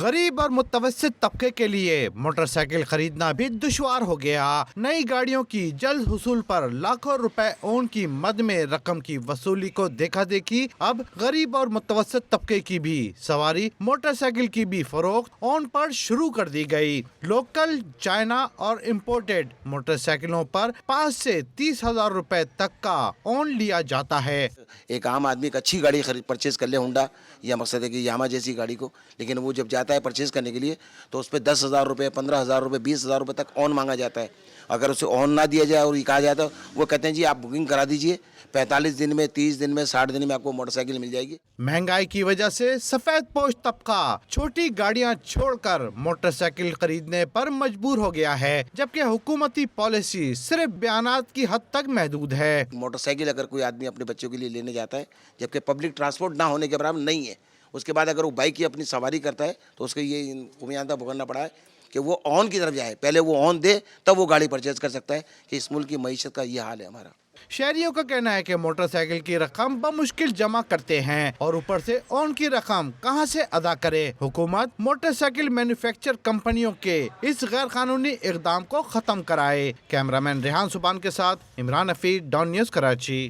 غریب اور متوسط طبقے کے لیے موٹر سائیکل خریدنا بھی دشوار ہو گیا۔ نئی گاڑیوں کی جلد حصول پر لاکھوں روپے اون کی مد میں رقم کی وصولی کو دیکھا دیکھی اب غریب اور متوسط طبقے کی بھی سواری موٹر سائیکل کی بھی فروخت اون پر شروع کر دی گئی۔ لوکل، چائنا اور امپورٹڈ موٹر سائیکلوں پر 5 سے 30,000 روپے تک کا اون لیا جاتا ہے۔ ایک عام آدمی ایک اچھی گاڑی پرچیز کر لے ہونڈا یا مقصد ہے کہ یاما جیسی گاڑی کو، لیکن وہ جب جاتا ہے پرچیز کرنے کے لیے تو اس پہ 10,000 روپے، 15,000 روپے، 20,000 روپے تک اون مانگا جاتا ہے۔ اگر اسے اون نہ دیا جائے اور یہ کہا جاتا ہے وہ کہتے ہیں جی آپ بکنگ کرا دیجئے، 45 دن میں، 30 دن میں، 60 دن میں آپ کو موٹر سائیکل مل جائے گی۔ مہنگائی کی وجہ سے سفید پوش طبقہ چھوٹی گاڑیاں چھوڑ کر موٹر سائیکل خریدنے پر مجبور ہو گیا ہے، جبکہ حکومتی پالیسی صرف بیانات کی حد تک محدود ہے۔ موٹر سائیکل اگر کوئی آدمی اپنے بچوں کے لیے لینے جاتا ہے، جبکہ پبلک ٹرانسپورٹ نہ ہونے کے برابر نہیں ہے، اس کے بعد اگر وہ بائک کی اپنی سواری کرتا ہے تو اس کو یہ خمیازہ بھگتنا پڑا ہے کہ وہ آن کی طرف جائے، پہلے وہ آن دے تب وہ گاڑی پرچیز کر سکتا ہے، کہ اس ملک کی معیشت کا یہ حال ہے ہمارا۔ شہریوں کا کہنا ہے کہ موٹر سائیکل کی رقم بمشکل جمع کرتے ہیں اور اوپر سے اون کی رقم کہاں سے ادا کرے۔ حکومت موٹر سائیکل مینوفیکچر کمپنیوں کے اس غیر قانونی اقدام کو ختم کرائے۔ کیمرامین ریحان سبحان کے ساتھ عمران حفیظ، ڈان نیوز، کراچی۔